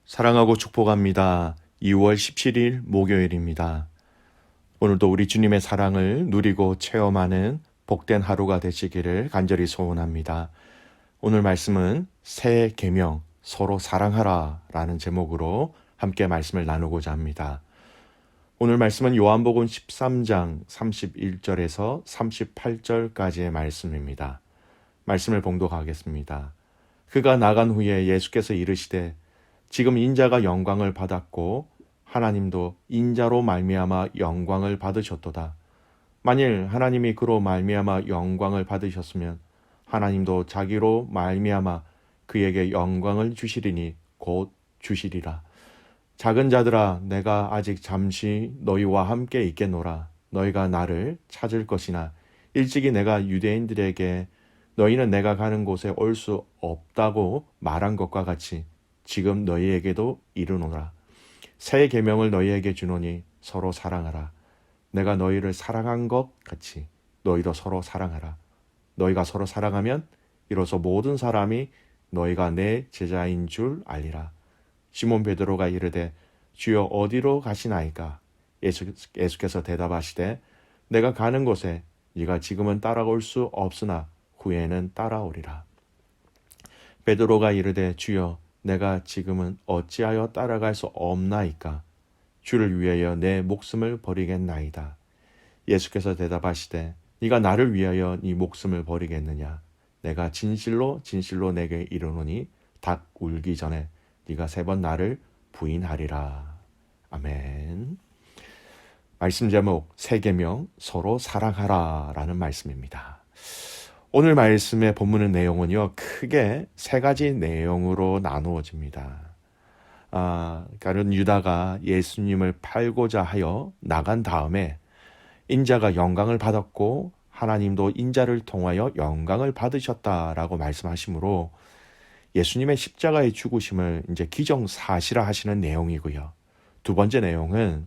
사랑하고 축복합니다. 2월 17일 목요일입니다. 오늘도 우리 주님의 사랑을 누리고 체험하는 복된 하루가 되시기를 간절히 소원합니다. 오늘 말씀은 새 계명 서로 사랑하라 라는 제목으로 함께 말씀을 나누고자 합니다. 오늘 말씀은 요한복음 13장 31절에서 38절까지의 말씀입니다. 말씀을 봉독하겠습니다. 그가 나간 후에 예수께서 이르시되 지금 인자가 영광을 받았고 하나님도 인자로 말미암아 영광을 받으셨도다. 만일 하나님이 그로 말미암아 영광을 받으셨으면 하나님도 자기로 말미암아 그에게 영광을 주시리니 곧 주시리라. 작은 자들아, 내가 아직 잠시 너희와 함께 있겠노라. 너희가 나를 찾을 것이나 일찍이 내가 유대인들에게 너희는 내가 가는 곳에 올 수 없다고 말한 것과 같이 지금 너희에게도 이르노라. 새 계명을 너희에게 주노니 서로 사랑하라. 내가 너희를 사랑한 것 같이 너희도 서로 사랑하라. 너희가 서로 사랑하면 이로써 모든 사람이 너희가 내 제자인 줄 알리라. 시몬 베드로가 이르되 주여 어디로 가시나이까? 예수께서 대답하시되 내가 가는 곳에 네가 지금은 따라올 수 없으나 후에는 따라오리라. 베드로가 이르되 주여 내가 지금은 어찌하여 따라갈 수 없나이까? 주를 위하여 내 목숨을 버리겠나이다. 예수께서 대답하시되 네가 나를 위하여 네 목숨을 버리겠느냐? 내가 진실로 진실로 내게 이르노니 닭 울기 전에 네가 3번 나를 부인하리라. 아멘. 말씀 제목 새 계명 서로 사랑하라 라는 말씀입니다. 오늘 말씀의 본문의 내용은요, 크게 3가지 내용으로 나누어집니다. 가룟 유다가 예수님을 팔고자 하여 나간 다음에 인자가 영광을 받았고 하나님도 인자를 통하여 영광을 받으셨다라고 말씀하시므로 예수님의 십자가의 죽으심을 이제 기정사실화하시는 내용이고요. 2번째 내용은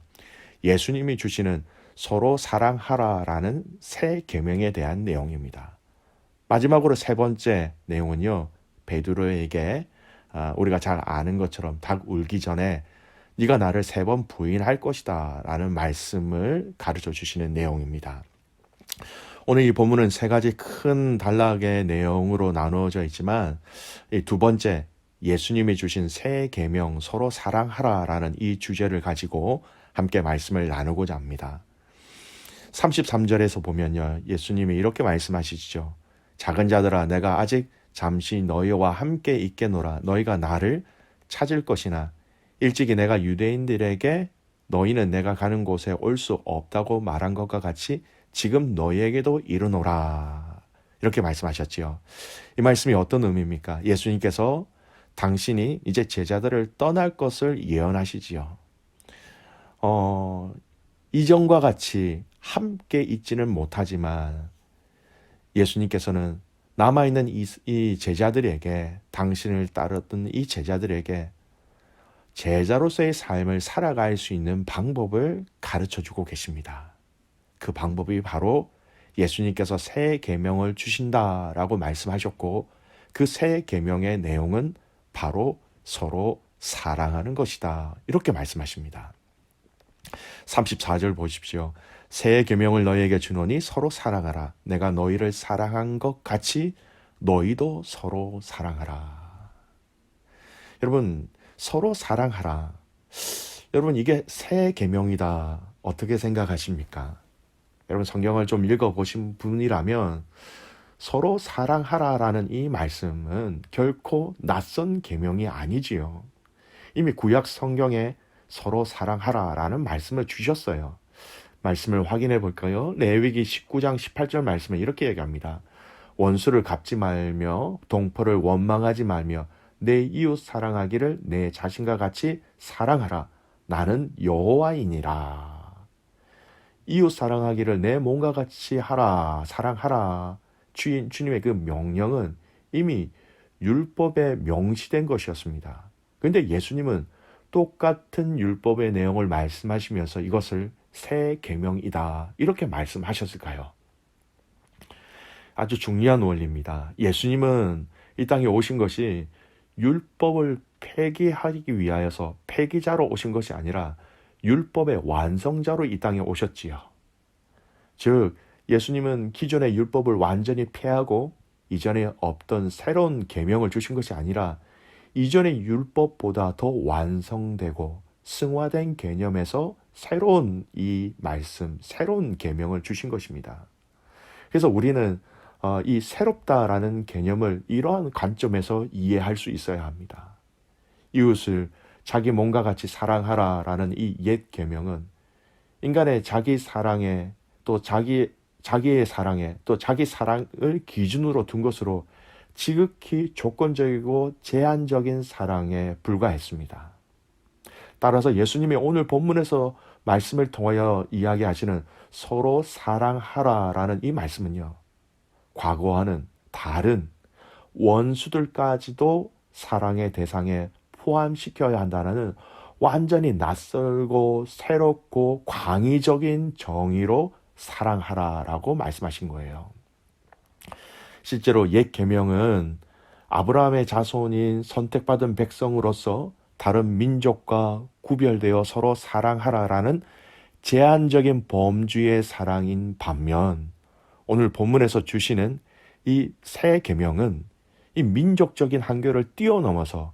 예수님이 주시는 서로 사랑하라라는 새 계명에 대한 내용입니다. 마지막으로 3번째 내용은요, 베드로에게 우리가 잘 아는 것처럼 닭 울기 전에 네가 나를 3번 부인할 것이다 라는 말씀을 가르쳐 주시는 내용입니다. 오늘 이 본문은 3가지 큰 단락의 내용으로 나누어져 있지만 이 2번째 예수님이 주신 새 계명 서로 사랑하라 라는 이 주제를 가지고 함께 말씀을 나누고자 합니다. 33절에서 보면요, 예수님이 이렇게 말씀하시죠. 작은 자들아, 내가 아직 잠시 너희와 함께 있겠노라. 너희가 나를 찾을 것이나 일찍이 내가 유대인들에게 너희는 내가 가는 곳에 올 수 없다고 말한 것과 같이 지금 너희에게도 이르노라. 이렇게 말씀하셨지요. 이 말씀이 어떤 의미입니까? 예수님께서 당신이 이제 제자들을 떠날 것을 예언하시지요. 이전과 같이 함께 있지는 못하지만 예수님께서는 남아있는 이 제자들에게, 당신을 따르던 이 제자들에게 제자로서의 삶을 살아갈 수 있는 방법을 가르쳐주고 계십니다. 그 방법이 바로 예수님께서 새 계명을 주신다라고 말씀하셨고 그 새 계명의 내용은 바로 서로 사랑하는 것이다. 이렇게 말씀하십니다. 34절 보십시오. 새 계명을 너희에게 주노니 서로 사랑하라. 내가 너희를 사랑한 것 같이 너희도 서로 사랑하라. 여러분, 서로 사랑하라. 여러분, 이게 새 계명이다. 어떻게 생각하십니까? 여러분, 성경을 좀 읽어보신 분이라면 서로 사랑하라라는 이 말씀은 결코 낯선 계명이 아니지요. 이미 구약 성경에 서로 사랑하라라는 말씀을 주셨어요. 말씀을 확인해 볼까요? 레위기 19장 18절 말씀에 이렇게 얘기합니다. 원수를 갚지 말며 동포를 원망하지 말며 내 이웃 사랑하기를 내 자신과 같이 사랑하라. 나는 여호와이니라. 이웃 사랑하기를 내 몸과 같이 하라. 사랑하라. 주님의 그 명령은 이미 율법에 명시된 것이었습니다. 그런데 예수님은 똑같은 율법의 내용을 말씀하시면서 이것을 새 계명이다 이렇게 말씀하셨을까요? 아주 중요한 원리입니다. 예수님은 이 땅에 오신 것이 율법을 폐기하기 위하여서 폐기자로 오신 것이 아니라 율법의 완성자로 이 땅에 오셨지요. 즉 예수님은 기존의 율법을 완전히 폐하고 이전에 없던 새로운 계명을 주신 것이 아니라 이전의 율법보다 더 완성되고 승화된 개념에서 새로운 이 말씀, 새로운 계명을 주신 것입니다. 그래서 우리는 이 새롭다라는 개념을 이러한 관점에서 이해할 수 있어야 합니다. 이웃을 자기 몸과 같이 사랑하라라는 이 옛 계명은 인간의 자기 사랑에 또 자기의 사랑에 또 자기 사랑을 기준으로 둔 것으로 지극히 조건적이고 제한적인 사랑에 불과했습니다. 따라서 예수님이 오늘 본문에서 말씀을 통하여 이야기하시는 서로 사랑하라라는 이 말씀은요, 과거와는 다른 원수들까지도 사랑의 대상에 포함시켜야 한다는 완전히 낯설고 새롭고 광의적인 정의로 사랑하라라고 말씀하신 거예요. 실제로 옛 계명은 아브라함의 자손인 선택받은 백성으로서 다른 민족과 구별되어 서로 사랑하라라는 제한적인 범주의 사랑인 반면 오늘 본문에서 주시는 이 새 계명은 이 민족적인 한계를 뛰어넘어서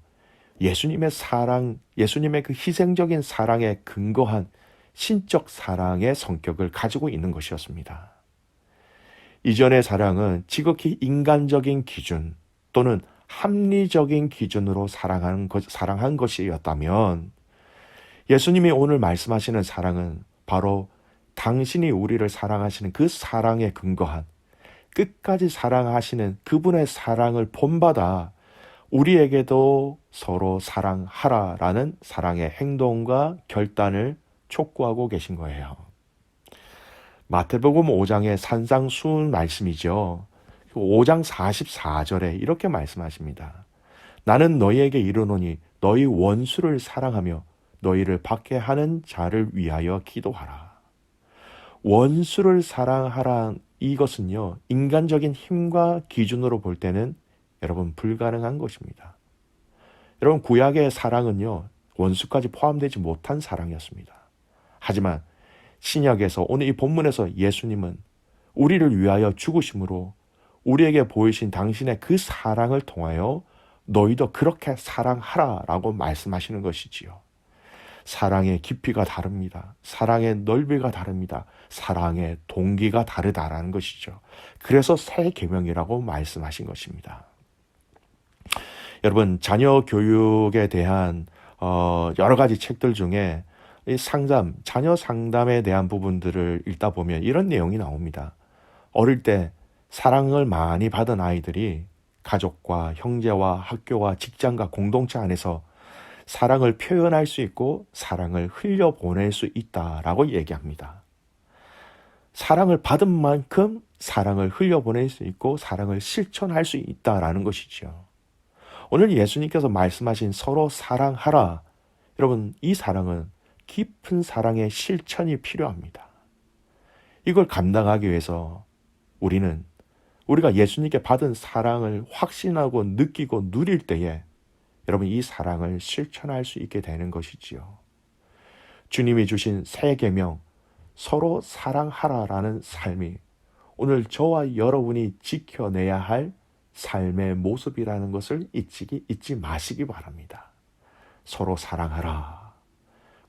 예수님의 사랑, 예수님의 그 희생적인 사랑에 근거한 신적 사랑의 성격을 가지고 있는 것이었습니다. 이전의 사랑은 지극히 인간적인 기준 또는 합리적인 기준으로 사랑한 것이었다면 예수님이 오늘 말씀하시는 사랑은 바로 당신이 우리를 사랑하시는 그 사랑에 근거한 끝까지 사랑하시는 그분의 사랑을 본받아 우리에게도 서로 사랑하라라는 사랑의 행동과 결단을 촉구하고 계신 거예요. 마태복음 5장의 산상수훈 말씀이죠. 5장 44절에 이렇게 말씀하십니다. 나는 너희에게 이르노니 너희 원수를 사랑하며 너희를 박해하는 자를 위하여 기도하라. 원수를 사랑하라 이것은요, 인간적인 힘과 기준으로 볼 때는 여러분 불가능한 것입니다. 여러분 구약의 사랑은요, 원수까지 포함되지 못한 사랑이었습니다. 하지만 신약에서 오늘 이 본문에서 예수님은 우리를 위하여 죽으심으로 우리에게 보이신 당신의 그 사랑을 통하여 너희도 그렇게 사랑하라라고 말씀하시는 것이지요. 사랑의 깊이가 다릅니다. 사랑의 넓이가 다릅니다. 사랑의 동기가 다르다라는 것이죠. 그래서 새 계명이라고 말씀하신 것입니다. 여러분 자녀 교육에 대한 여러 가지 책들 중에 이 자녀 상담에 대한 부분들을 읽다 보면 이런 내용이 나옵니다. 어릴 때 사랑을 많이 받은 아이들이 가족과 형제와 학교와 직장과 공동체 안에서 사랑을 표현할 수 있고 사랑을 흘려보낼 수 있다라고 얘기합니다. 사랑을 받은 만큼 사랑을 흘려보낼 수 있고 사랑을 실천할 수 있다라는 것이죠. 오늘 예수님께서 말씀하신 서로 사랑하라. 여러분 이 사랑은 깊은 사랑의 실천이 필요합니다. 이걸 감당하기 위해서 우리가 예수님께 받은 사랑을 확신하고 느끼고 누릴 때에 여러분 이 사랑을 실천할 수 있게 되는 것이지요. 주님이 주신 새 계명 서로 사랑하라라는 삶이 오늘 저와 여러분이 지켜내야 할 삶의 모습이라는 것을 잊지 마시기 바랍니다. 서로 사랑하라.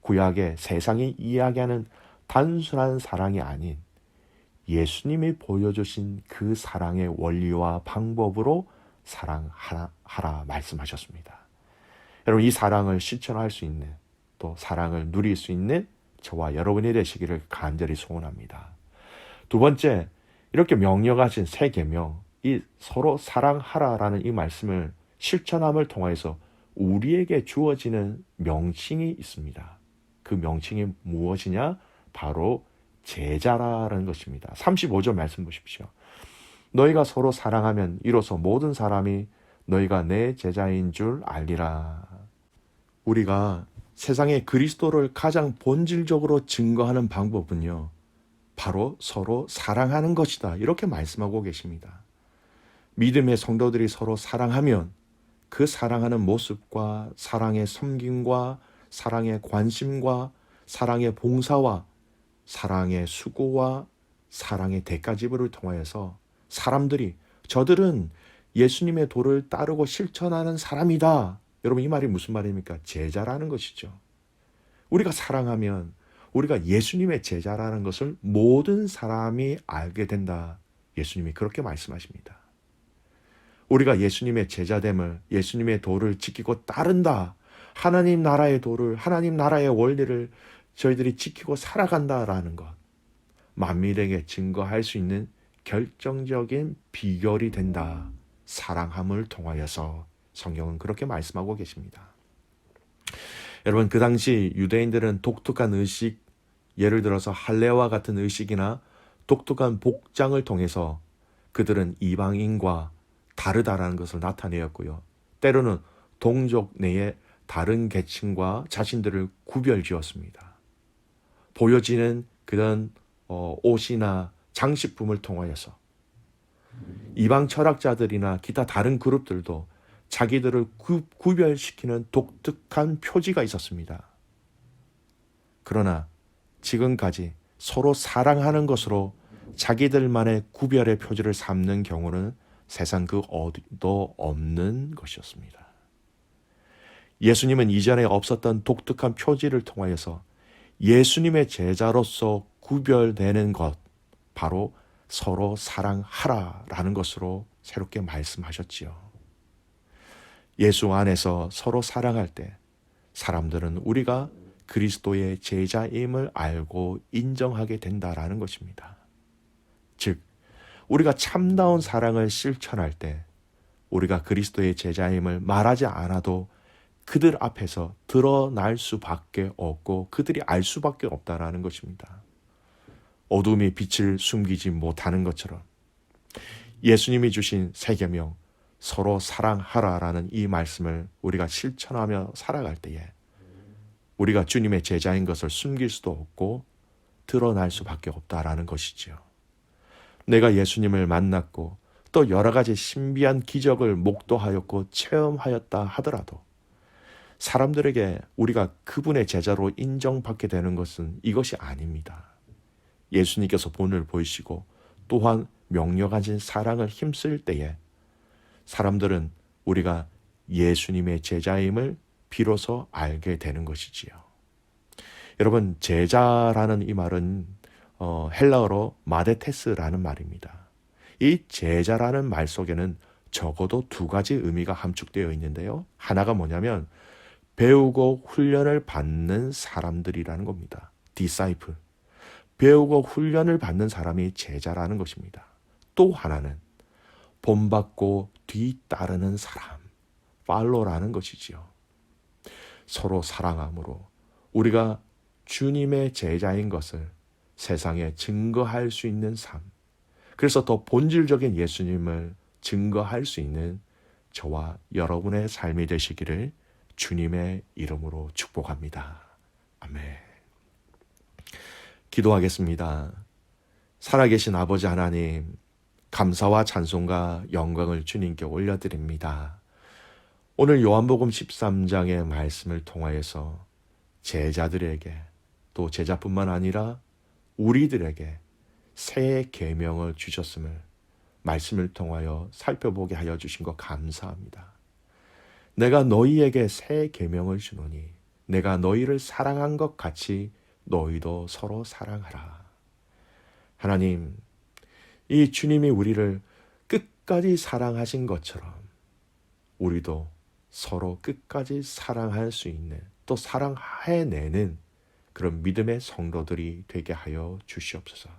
구약의 세상이 이야기하는 단순한 사랑이 아닌 예수님이 보여주신 그 사랑의 원리와 방법으로 사랑하라 말씀하셨습니다. 여러분 이 사랑을 실천할 수 있는 또 사랑을 누릴 수 있는 저와 여러분이 되시기를 간절히 소원합니다. 두 번째, 이렇게 명령하신 새 계명, 이 서로 사랑하라라는 이 말씀을 실천함을 통해서 우리에게 주어지는 명칭이 있습니다. 그 명칭이 무엇이냐? 바로 제자라는 것입니다. 35절 말씀 보십시오. 너희가 서로 사랑하면 이로써 모든 사람이 너희가 내 제자인 줄 알리라. 우리가 세상에 그리스도를 가장 본질적으로 증거하는 방법은요, 바로 서로 사랑하는 것이다. 이렇게 말씀하고 계십니다. 믿음의 성도들이 서로 사랑하면 그 사랑하는 모습과 사랑의 섬김과 사랑의 관심과 사랑의 봉사와 사랑의 수고와 사랑의 대가지불을 통하여서 사람들이 저들은 예수님의 도를 따르고 실천하는 사람이다. 여러분, 이 말이 무슨 말입니까? 제자라는 것이죠. 우리가 사랑하면 우리가 예수님의 제자라는 것을 모든 사람이 알게 된다. 예수님이 그렇게 말씀하십니다. 우리가 예수님의 제자됨을, 예수님의 도를 지키고 따른다. 하나님 나라의 도를, 하나님 나라의 원리를 저희들이 지키고 살아간다라는 것. 만민에게 증거할 수 있는 결정적인 비결이 된다. 사랑함을 통하여서 성경은 그렇게 말씀하고 계십니다. 여러분, 그 당시 유대인들은 독특한 의식, 예를 들어서 할례와 같은 의식이나 독특한 복장을 통해서 그들은 이방인과 다르다라는 것을 나타내었고요. 때로는 동족 내에 다른 계층과 자신들을 구별지었습니다. 보여지는 그런 옷이나 장식품을 통하여서 이방 철학자들이나 기타 다른 그룹들도 자기들을 구별시키는 독특한 표지가 있었습니다. 그러나 지금까지 서로 사랑하는 것으로 자기들만의 구별의 표지를 삼는 경우는 세상 그 어디도 없는 것이었습니다. 예수님은 이전에 없었던 독특한 표지를 통하여서 예수님의 제자로서 구별되는 것, 바로 서로 사랑하라라는 것으로 새롭게 말씀하셨지요. 예수 안에서 서로 사랑할 때 사람들은 우리가 그리스도의 제자임을 알고 인정하게 된다라는 것입니다. 즉, 우리가 참다운 사랑을 실천할 때 우리가 그리스도의 제자임을 말하지 않아도 그들 앞에서 드러날 수밖에 없고 그들이 알 수밖에 없다라는 것입니다. 어둠이 빛을 숨기지 못하는 것처럼 예수님이 주신 새 계명, 서로 사랑하라라는 이 말씀을 우리가 실천하며 살아갈 때에 우리가 주님의 제자인 것을 숨길 수도 없고 드러날 수밖에 없다라는 것이지요. 내가 예수님을 만났고 또 여러 가지 신비한 기적을 목도하였고 체험하였다 하더라도 사람들에게 우리가 그분의 제자로 인정받게 되는 것은 이것이 아닙니다. 예수님께서 본을 보이시고 또한 명령하신 사랑을 힘쓸 때에 사람들은 우리가 예수님의 제자임을 비로소 알게 되는 것이지요. 여러분, 제자라는 이 말은 헬라어로 마데테스라는 말입니다. 이 제자라는 말 속에는 적어도 두 가지 의미가 함축되어 있는데요. 하나가 뭐냐면 배우고 훈련을 받는 사람들이라는 겁니다. disciple. 배우고 훈련을 받는 사람이 제자라는 것입니다. 또 하나는 본받고 뒤따르는 사람, follow라는 것이지요. 서로 사랑함으로 우리가 주님의 제자인 것을 세상에 증거할 수 있는 삶, 그래서 더 본질적인 예수님을 증거할 수 있는 저와 여러분의 삶이 되시기를 주님의 이름으로 축복합니다. 아멘. 기도하겠습니다. 살아계신 아버지 하나님, 감사와 찬송과 영광을 주님께 올려드립니다. 오늘 요한복음 13장의 말씀을 통하여서 제자들에게, 또 제자뿐만 아니라 우리들에게 새 계명을 주셨음을 말씀을 통하여 살펴보게 하여 주신 것 감사합니다. 내가 너희에게 새 계명을 주노니 내가 너희를 사랑한 것 같이 너희도 서로 사랑하라. 하나님, 이 주님이 우리를 끝까지 사랑하신 것처럼 우리도 서로 끝까지 사랑할 수 있는, 또 사랑해내는 그런 믿음의 성도들이 되게 하여 주시옵소서.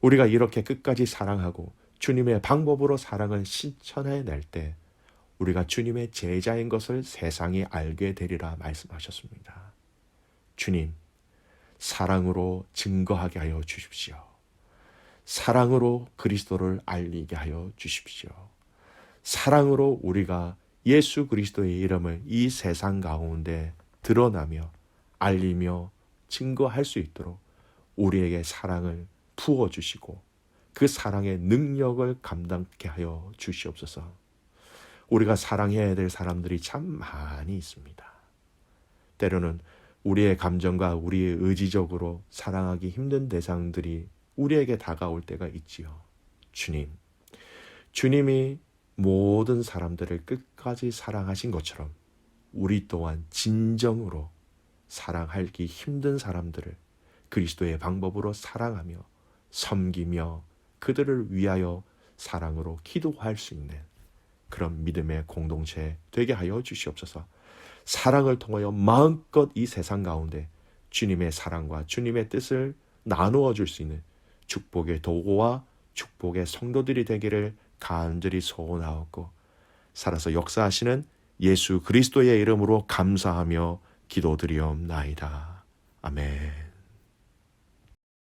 우리가 이렇게 끝까지 사랑하고 주님의 방법으로 사랑을 실천해낼 때 우리가 주님의 제자인 것을 세상이 알게 되리라 말씀하셨습니다. 주님, 사랑으로 증거하게 하여 주십시오. 사랑으로 그리스도를 알리게 하여 주십시오. 사랑으로 우리가 예수 그리스도의 이름을 이 세상 가운데 드러나며 알리며 증거할 수 있도록 우리에게 사랑을 부어주시고 그 사랑의 능력을 감당케 하여 주시옵소서. 우리가 사랑해야 될 사람들이 참 많이 있습니다. 때로는 우리의 감정과 우리의 의지적으로 사랑하기 힘든 대상들이 우리에게 다가올 때가 있지요. 주님이 모든 사람들을 끝까지 사랑하신 것처럼 우리 또한 진정으로 사랑하기 힘든 사람들을 그리스도의 방법으로 사랑하며 섬기며 그들을 위하여 사랑으로 기도할 수 있는 그런 믿음의 공동체 되게 하여 주시옵소서. 사랑을 통하여 마음껏 이 세상 가운데 주님의 사랑과 주님의 뜻을 나누어 줄 수 있는 축복의 도구와 축복의 성도들이 되기를 간절히 소원하옵고, 살아서 역사하시는 예수 그리스도의 이름으로 감사하며 기도드리옵나이다. 아멘.